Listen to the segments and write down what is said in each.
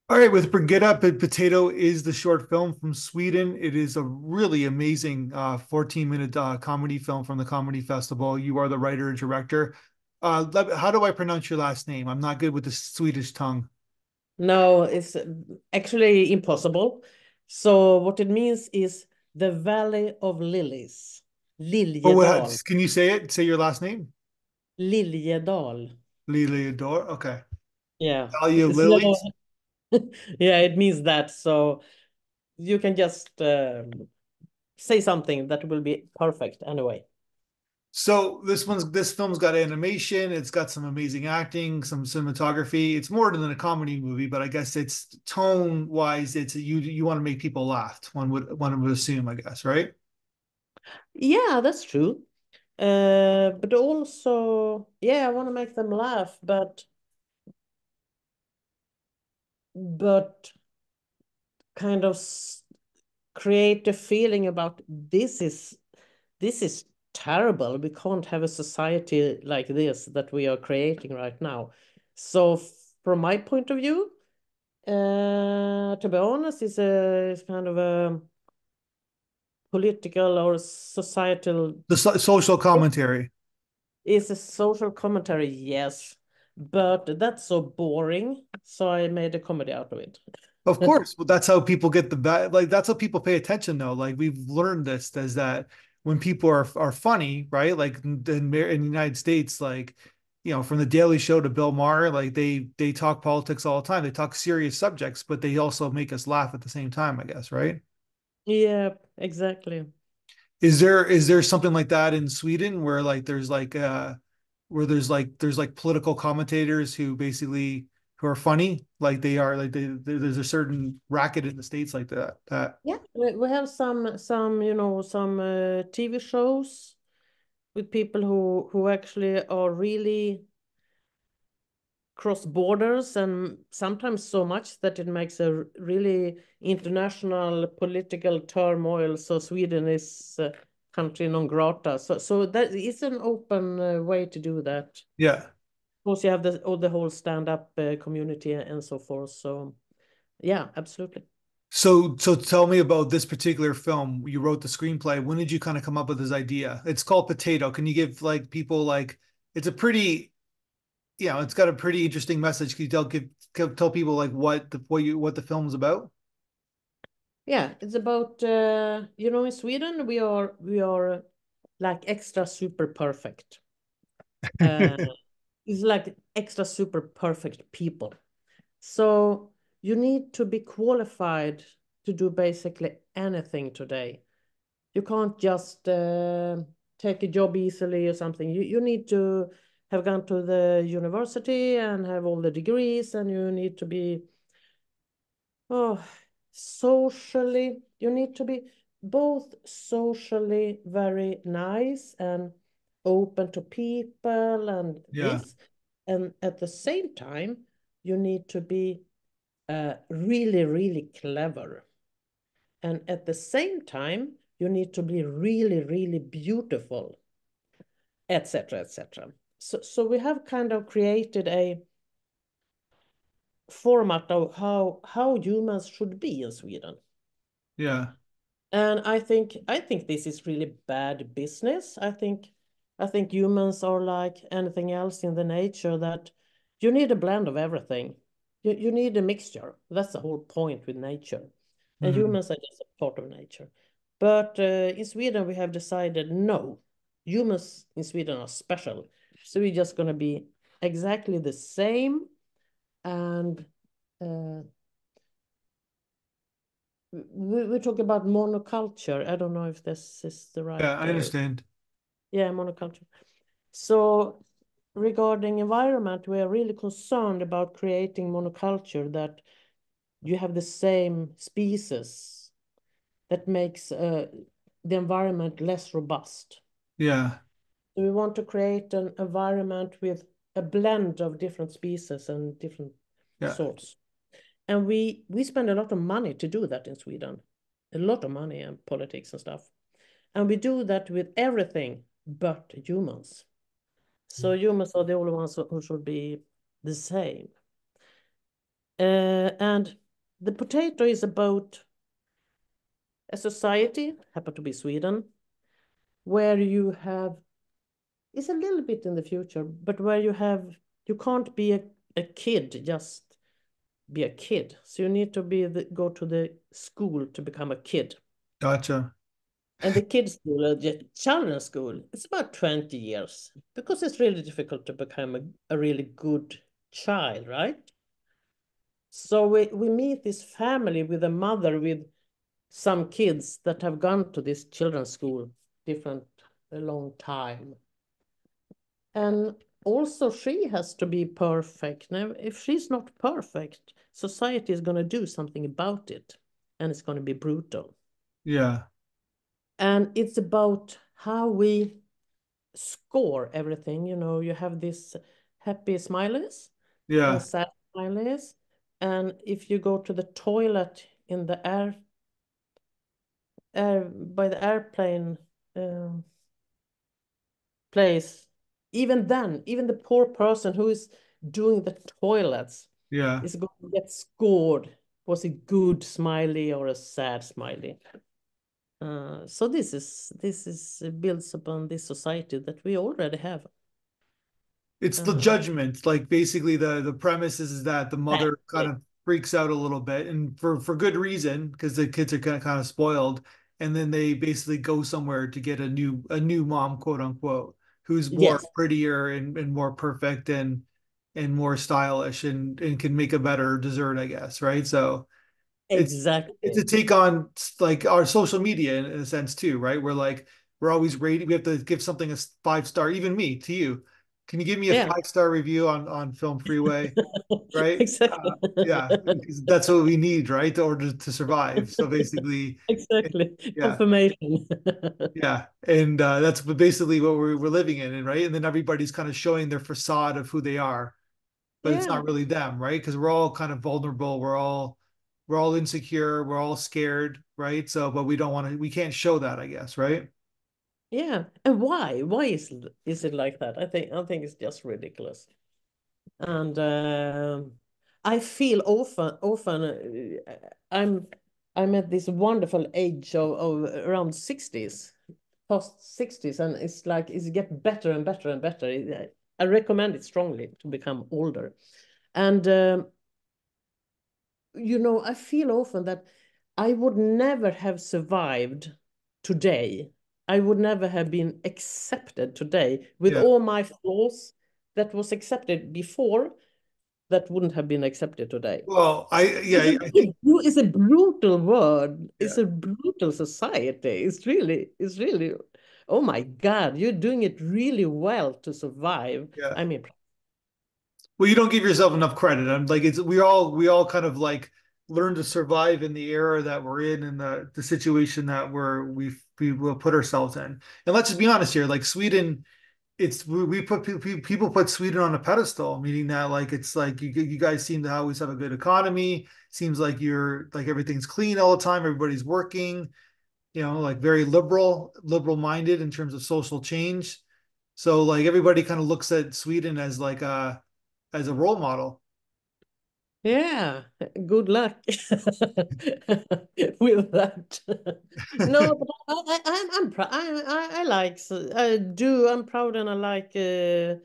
All right, with Brigitta, Potato is the short film from Sweden. It is a really amazing 14-minute comedy film from the Comedy Festival. You are the writer and director. How do I pronounce your last name? I'm not good with the Swedish tongue. No, it's actually impossible. So what it means is the Valley of Lilies. Oh, Liljedal. can you say it? Say your last name. Liljedal. Lily Adore. Okay. Yeah. Valley of It's no, Lilies. yeah, it means that. So you can just say something that will be perfect anyway. So this film's got animation, it's got some amazing acting, some cinematography. It's more than a comedy movie, but I guess it's tone wise, it's you want to make people laugh. One would assume, I guess, right? Yeah, that's true. But also, yeah, I want to make them laugh, but kind of create a feeling about this is terrible. We can't have a society like this that we are creating right now. So from my point of view, to be honest, it's kind of a political or societal. The social commentary. It's a social commentary, yes, but that's so boring. So I made a comedy out of it. Of course, well, that's how people get the bad. Like that's how people pay attention, though. Like we've learned this as that when people are funny, right? Like in the United States, like from the Daily Show to Bill Maher, like they talk politics all the time. They talk serious subjects, but they also make us laugh at the same time, I guess, right? Yeah, exactly. Is there something like that in Sweden where like there's like political commentators who basically who are funny like they are like there's a certain racket in the States like that. Yeah, we have some TV shows with people who actually are really cross borders, and sometimes so much that it makes a really international political turmoil. So Sweden is country non grata. So that is an open way to do that. Yeah. Of course, you have the whole stand-up community and so forth. So yeah, absolutely. So tell me about this particular film. You wrote the screenplay. When did you kind of come up with this idea? It's called Potato. Can you give like people like it's a pretty it's got a pretty interesting message. Can you tell people like what the film's about? Yeah, it's about in Sweden we are like extra super perfect. Uh, it's like extra super perfect people. So you need to be qualified to do basically anything today. You can't just take a job easily or something. You need to have gone to the university and have all the degrees, and you need to be oh socially. You need to be both socially very nice and open to people and Yeah. this, and at the same time you need to be really, really clever. And at the same time, you need to be really, really beautiful, etc., etc. So we have kind of created a format of how humans should be in Sweden. Yeah. And I think this is really bad business. I think humans are like anything else in the nature that you need a blend of everything. You need a mixture. That's the whole point with nature. And Mhm. humans are just a part of nature. But in Sweden, we have decided no, humans in Sweden are special. So we're just going to be exactly the same. And uh, we talk about monoculture. I don't know if this is the right, Yeah, I understand. yeah, monoculture. So regarding environment, we are really concerned about creating monoculture that you have the same species that makes the environment less robust. Yeah. So we want to create an environment with a blend of different species and different Yeah. sorts. And we spend a lot of money to do that in Sweden, a lot of money and politics and stuff. And we do that with everything but humans. So humans are the only ones who should be the same. And the potato is about a society, happen to be Sweden, where you have, it's a little bit in the future, but where you can't be a kid, just be a kid. So you need to go to the school to become a kid. Gotcha. And the kids' school, the children's school, it's about 20 years because it's really difficult to become a really good child, right? So we meet this family with a mother with some kids that have gone to this children's school different a long time. And also she has to be perfect. Now, if she's not perfect, society is going to do something about it, and it's going to be brutal. Yeah. And it's about how we score everything. You know, you have this happy smileys and Yeah. sad smileys. And if you go to the toilet in the air by the airplane um, place, even then, even the poor person who is doing the toilets Yeah. is going to get scored. Was a good smiley or a sad smiley? So this is builds upon this society that we already have. It's the Uh, judgment. Like basically the premise is that the mother kind exactly. of freaks out a little bit, and for good reason, because the kids are kind of spoiled, and then they basically go somewhere to get a new mom, quote unquote, who's more Yes, prettier and more perfect and more stylish and can make a better dessert, I guess, right? So it's a exactly. take on like our social media in a sense too, right? We're like we're always rating. We have to give something a 5 star. Even me to you. Can you give me a Yeah, 5 star review on Film Freeway? Right? exactly. Yeah, because that's what we need, right, in order to survive. So basically, Exactly. yeah, Confirmation. yeah, and that's basically what we're living in, and right, and then everybody's kind of showing their facade of who they are, but it's Yeah, not really them, right? Because we're all kind of vulnerable. We're all insecure. We're all scared, right? So, but we don't want to. We can't show that, I guess, right? yeah. And why? Why is it like that? I think it's just ridiculous. And I feel often I'm at this wonderful age of around 60s, past 60s, and it's like it's get better and better and better. I recommend it strongly to become older. And I feel often that I would never have survived today. I would never have been accepted today with Yeah. all my flaws that was accepted before that wouldn't have been accepted today. Well, It's a, I think it's a brutal word. It's yeah, a brutal society. It's really, oh my God, you're doing it really well to survive. yeah. I mean, Well, you don't give yourself enough credit. I'm like it's we all kind of like learn to survive in the era that we're in and the situation that we will put ourselves in. And let's just be honest here, like Sweden, it's we put people put Sweden on a pedestal, meaning that like it's like you guys seem to always have a good economy. Seems like you're like everything's clean all the time. Everybody's working, like very liberal minded in terms of social change. So like everybody kind of looks at Sweden as like a role model. yeah, good luck with that. No, but I'm proud. I like I do. I'm proud and I like the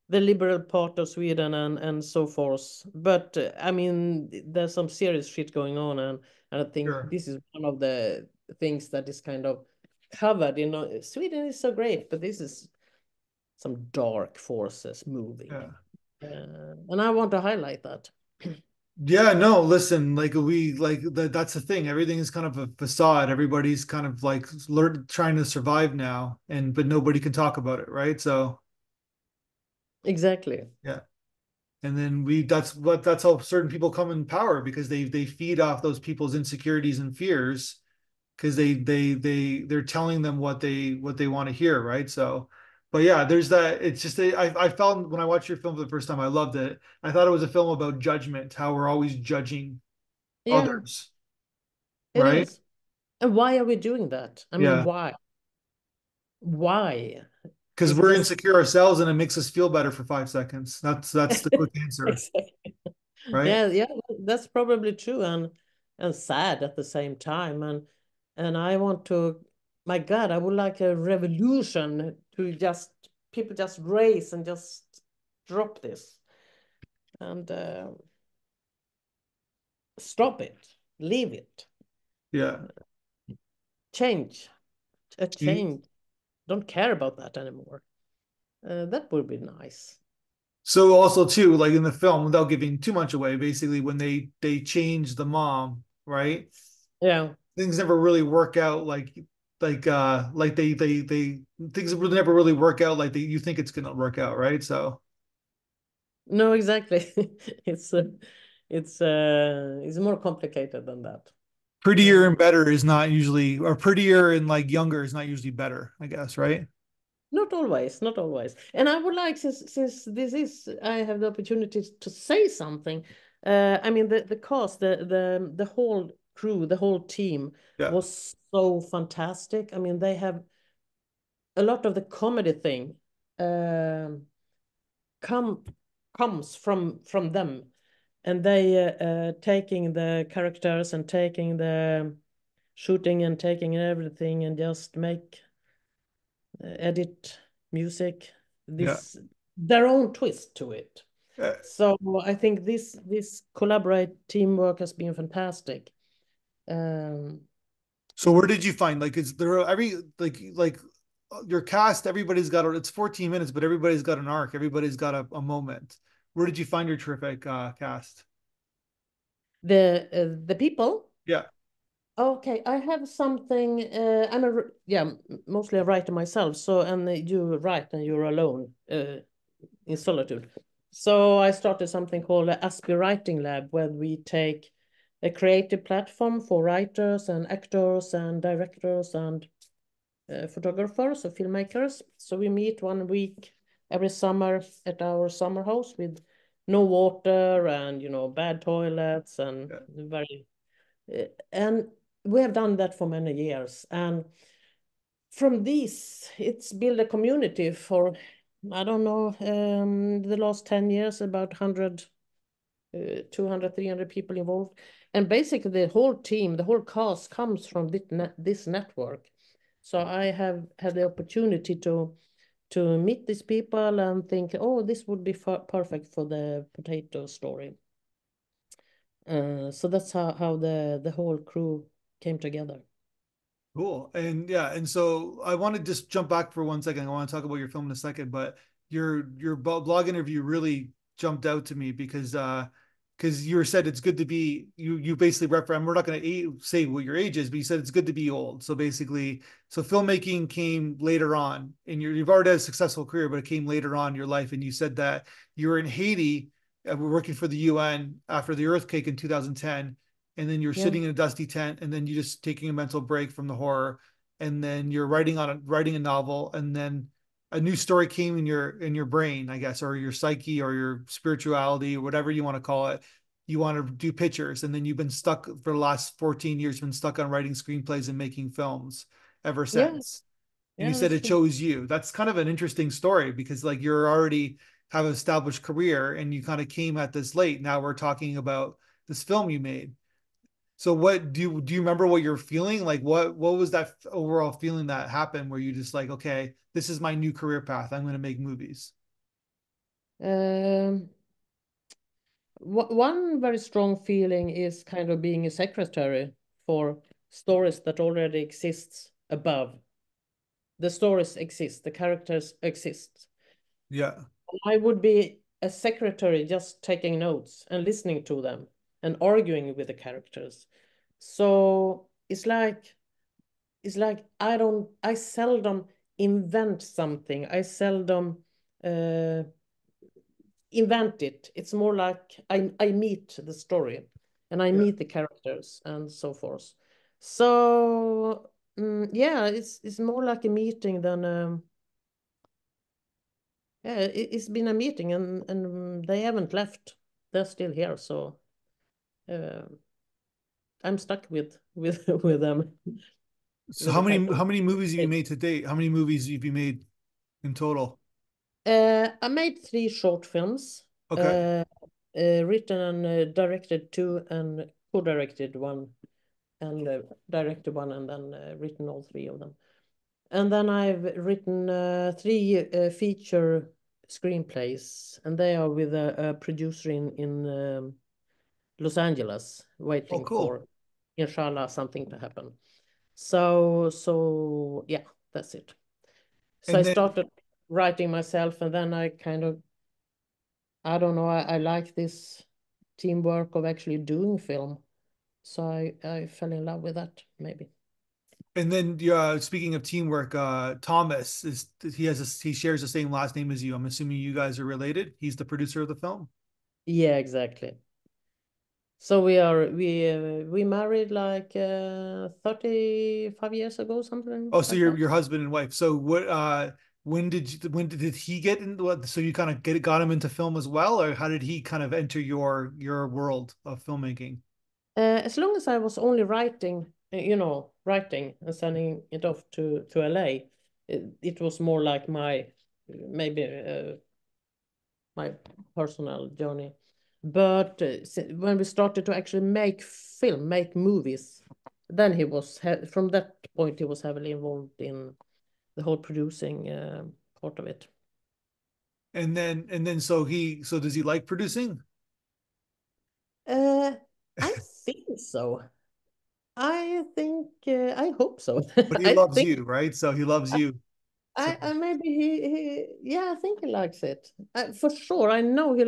liberal part of Sweden and so forth. But I mean, there's some serious shit going on, and I think Sure. this is one of the things that is kind of covered. Sweden is so great, but this is some dark forces moving, Yeah. and I want to highlight that. Yeah, no, listen, like we like that's the thing. Everything is kind of a facade. Everybody's kind of like trying to survive now and but nobody can talk about it, right? So, Exactly. yeah. And then that's how certain people come in power because they feed off those people's insecurities and fears because they're telling them what they want to hear, right? So, but yeah, there's that. It's just I found when I watched your film for the first time, I loved it. I thought it was a film about judgment, how we're always judging Yeah, others, it right? is. And why are we doing that? I mean, Yeah, why? Why? because It's we're just insecure ourselves, and it makes us feel better for 5 seconds. That's the quick answer, exactly. right? Yeah, yeah. that's probably true, and sad at the same time. And I want to, my God, I would like a revolution to just people just raise and just drop this and stop it, leave it, Yeah. change, a You- change. Don't care about that anymore. That would be nice. So also too, like in the film, without giving too much away, basically when they change the mom, right? Yeah. Things never really work out like they things really never really work out like you think it's gonna work out, right? So No, exactly. It's it's more complicated than that. prettier Uh, and better is not usually, or prettier and like younger is not usually better, I guess, right? Not always, not always. And I would like, since this is, I have the opportunity to say something. I mean, the cast, the whole crew, the whole team Yeah. was so fantastic. I mean, they have a lot of the comedy thing um come comes from them, and they taking the characters and taking the shooting and taking everything and just make edit music, Yeah. this their own twist to it. Uh, So I think this collaborate teamwork has been fantastic. Um, so where did you find, like, is there every like your cast, everybody's got it's 14 minutes, but everybody's got an arc, everybody's got a moment. Where did you find your terrific cast? the people. Yeah. Okay, I have something. Mostly a writer myself. So and you write and you're alone in solitude. So I started something called the Aspie Writing Lab, where we take a creative platform for writers and actors and directors and photographers or filmmakers. So we meet 1 week every summer at our summer house with no water and bad toilets and Yeah. very and we have done that for many years. And from this, it's built a community for, I don't know, the last 10 years, about 100, 200, 300 people involved. And basically, the whole team, the whole cast comes from this network. So I have had the opportunity to meet these people and think, oh, this would be perfect for the potato story. So that's how the whole crew came together. Cool. And yeah, and so I want to just jump back for 1 second. I want to talk about your film in a second, but your blog interview really jumped out to me because you said it's good to be you basically reference, we're not going to say what your age is, but you said it's good to be old. So basically, so filmmaking came later on in you've already had a successful career, but it came later on in your life. And you said that you were in Haiti, we're working for the UN after the earthquake in 2010, and then you're Yeah. sitting in a dusty tent, and then you're just taking a mental break from the horror, and then you're writing a novel, and then a new story came in your brain, I guess, or your psyche or your spirituality or whatever you want to call it. You want to do pictures, and then you've been stuck for the last 14 years, been stuck on writing screenplays and making films ever Yeah. since. And you Yeah, said that's it true. chose you. That's kind of an interesting story because like you're already have an established career and you kind of came at this late. Now we're talking about this film you made. So what do you remember what you're feeling? Like what was that overall feeling that happened where you just like, okay, this is my new career path. I'm going to make movies. Um, One very strong feeling is kind of being a secretary for stories that already exists above. The stories exist, the characters exist. Yeah. I would be a secretary just taking notes and listening to them and arguing with the characters. So it's like I seldom invent something. I seldom uh, invent it. It's more like I meet the story and I Yeah. meet the characters and so forth. So yeah, it's more like a meeting than yeah, it's been a meeting and they haven't left. They're still here, so uh, I'm stuck with with them So with the title. how many movies have you made to date? How many movies have you made in total? I made 3 short films. Okay. written and directed two and co-directed one and directed one and then written all three of them. And then I've written three feature screenplays, and they are with a producer in Los Angeles, Oh, waiting cool. for, inshallah, something to happen. So yeah, that's it. So I And then started writing myself, and then I kind of, I don't know, I like this teamwork of actually doing film. So I fell in love with that, maybe. speaking of teamwork, Thomas is he shares the same last name as you. I'm assuming you guys are related. He's the producer of the film. Yeah, exactly. So we married like 35 years ago, something Oh, so like you're that. your husband and wife. So what when did he get into what, so you kind of got him into film as well, or how did he kind of enter your world of filmmaking? As long as I was only writing, writing and sending it off to LA, it was more like my maybe my personal journey. But when we started to actually make film, make movies, then from that point he was heavily involved in the whole producing part of it. And then so does he like producing? Uh, I think so. I hope so. But he I loves think you, right? So he loves you. So I maybe yeah, I think he likes it. For sure. I know he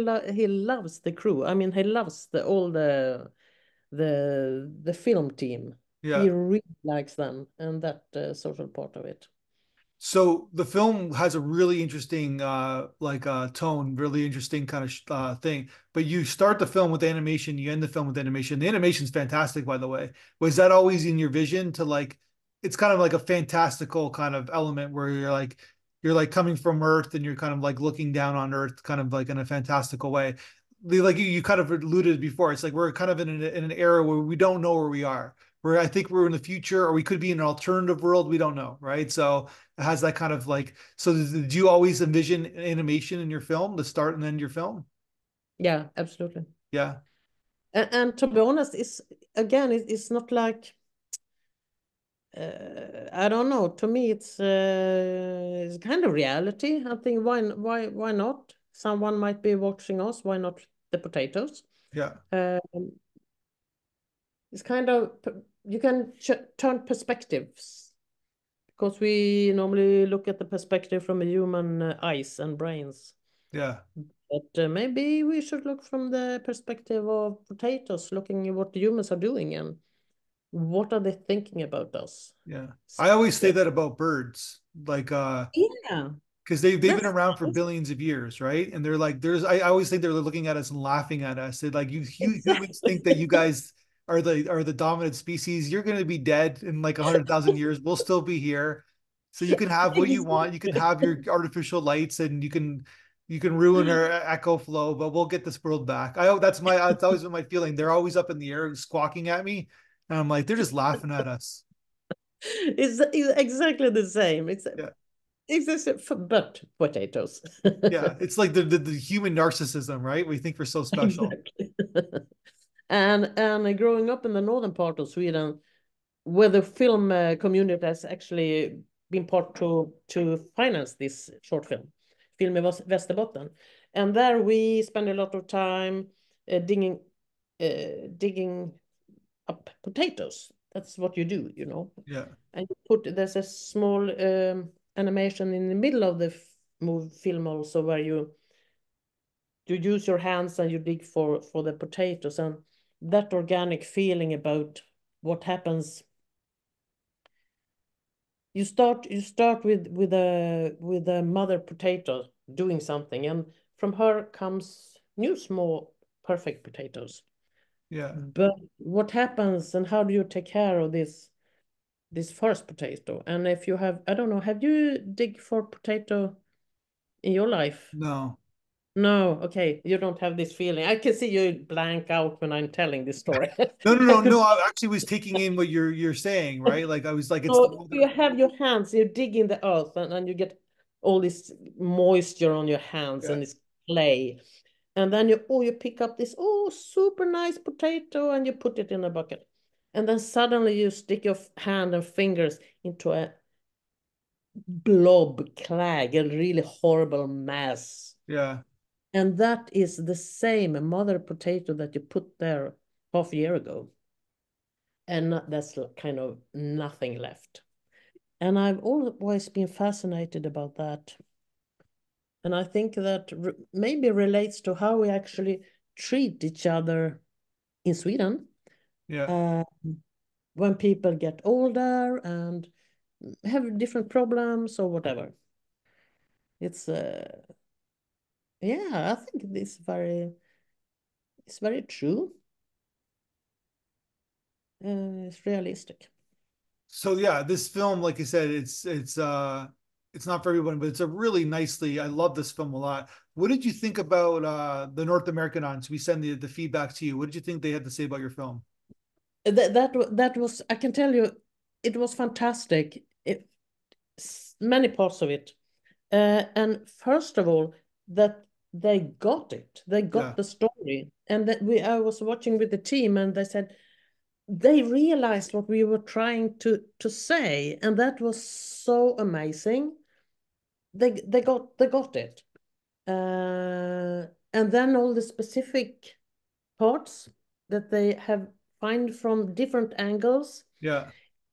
loves the crew. I mean, he loves the film team. He yeah. really likes them and that social part of it. So the film has a really interesting tone, really interesting kind of thing. But you start the film with animation, you end the film with animation. The animation's fantastic, by the way. Was that always in your vision to like it's kind of like a fantastical kind of element where you're like coming from Earth and you're kind of like looking down on Earth kind of like in a fantastical way. Like you kind of alluded before, it's like we're kind of in an era where we don't know where we are. Where I think we're in the future, or we could be in an alternative world. We don't know, right? So it has that kind of like. So did you always envision animation in your film, the start and end your film? Yeah, absolutely. Yeah, And to be honest, it's not like I don't know. To me, it's kind of reality. I think why not? Someone might be watching us. Why not the potatoes? yeah, Um, it's kind of you can turn perspectives because we normally look at the perspective from a human eyes and brains. yeah, But maybe we should look from the perspective of potatoes, looking at what the humans are doing and what are they thinking about us. yeah. I always say So, that about birds, like yeah, because they've been that's around for nice. billions of years, right? And they're like, I always think they're looking at us and laughing at us. They're like, you humans Exactly. think that you guys are the dominant species. You're going to be dead in like 100,000 years. We'll still be here, so you can have what you want. You can Exactly. have your artificial lights, and you can ruin our echo flow, but we'll get this world back. That's always been my feeling. They're always up in the air squawking at me, and I'm like, they're just laughing at us. It's exactly the same. Yeah. It's just but potatoes. Yeah, it's like the human narcissism, right? We think we're so special. Exactly. And growing up in the northern part of Sweden, where the film community has actually been part to finance this short film, Film i Västerbotten, and there we spend a lot of time digging up potatoes. That's what you do, Yeah, and there's a small animation in the middle of the film also where you use your hands and you dig for the potatoes and that organic feeling about what happens. You start with a mother potato doing something, and from her comes new small perfect potatoes. yeah. But what happens and how do you take care of this first potato? And if you have, I don't know, have you dig for potato in your life? No. No, okay, you don't have this feeling. I can see you blank out when I'm telling this story. No, no, I no, could. no. I actually was taking in what you're saying, right? Like I was like, it's the So you mother. have your hands, you dig in the earth, and you get all this moisture on your hands Yeah, and this clay. And then you pick up this super nice potato and you put it in a bucket. And then suddenly you stick your hand and fingers into a blob clag, a really horrible mass. Yeah. And that is the same mother potato that you put there half a year ago. And that's kind of nothing left. And I've always been fascinated about that. And I think that maybe relates to how we actually treat each other in Sweden. Yeah. Uh, when people get older and have different problems or whatever. It's yeah, I think it's very true. It's realistic. So yeah, this film, like I said, it's not for everyone, but it's a really nicely, I love this film a lot. What did you think about the North American audience? We send the feedback to you. What did you think they had to say about your film? That was, I can tell you, it was fantastic. Many parts of it. And first of all, that they got it. They Yeah. got the story. And that I was watching with the team and they said they realized what we were trying to say. And that was so amazing. They got it. And then all the specific parts that they have find from different angles, Yeah.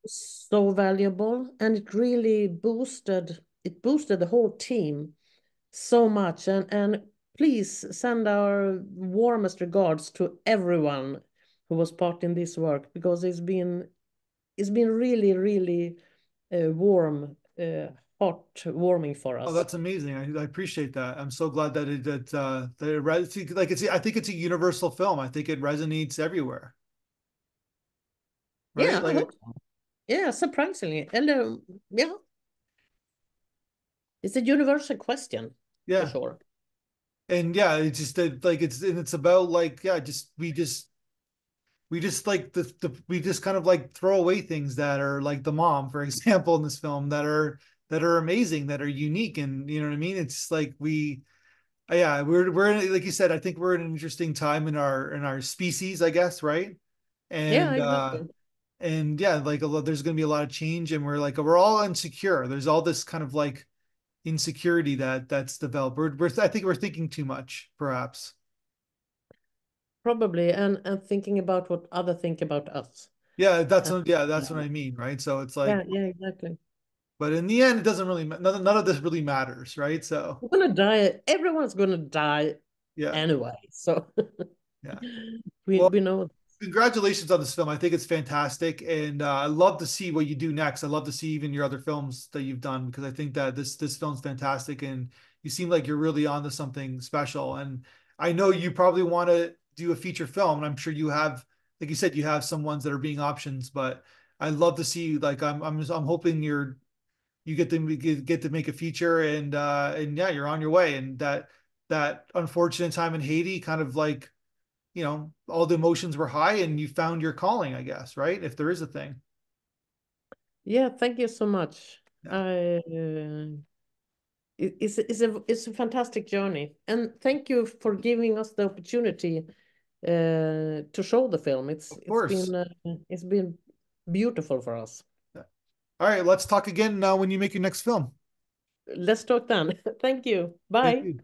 so valuable, and it boosted the whole team so much. And please send our warmest regards to everyone who was part in this work, because it's been really, really warm, hot warming for Oh, us. that's amazing. I appreciate that. I'm so glad that like it's I think it's a universal film. I think it resonates everywhere, right? Yeah, I Like hope so. Yeah, surprisingly. And yeah, it's a universal question for yeah. sure. And yeah, it's just that like it's about like yeah, just we just like we just kind of like throw away things that are like the mom, for example, in this film that are amazing, that are unique, and you know what I mean? It's like yeah, we're in, like you said, I think we're in an interesting time in our species, I guess, right? Yeah, And exactly. yeah, like there's going to be a lot of change, and we're all insecure. There's all this kind of like insecurity that's developed. I think we're thinking too much, perhaps. Probably, and thinking about what other think about us. Uh, Yeah, that's what yeah, I mean, right? So it's like, yeah, yeah, exactly. but in the end, it doesn't really none of this really matters, right? So We're gonna die. Everyone's gonna die yeah, anyway. So yeah. we Well, we know. congratulations on this film. I think it's fantastic, and I love to see what you do next. I love to see even your other films that you've done, because I think that this film's fantastic, and you seem like you're really onto something special. And I know you probably want to do a feature film, and I'm sure you have, like you said, you have some ones that are being options. But I love to see, like I'm hoping you get to make a feature, and yeah, you're on your way. And that unfortunate time in Haiti kind of like, you know, all the emotions were high and you found your calling, I guess, right? If there is a thing. Yeah, thank you so much. Yeah. I it's a fantastic journey, and thank you for giving us the opportunity to show the film. It's Of it's course. been uh, it's been beautiful for us. Yeah. All right, let's talk again when you make your next film. Let's talk then. Thank you. Thank Bye. you.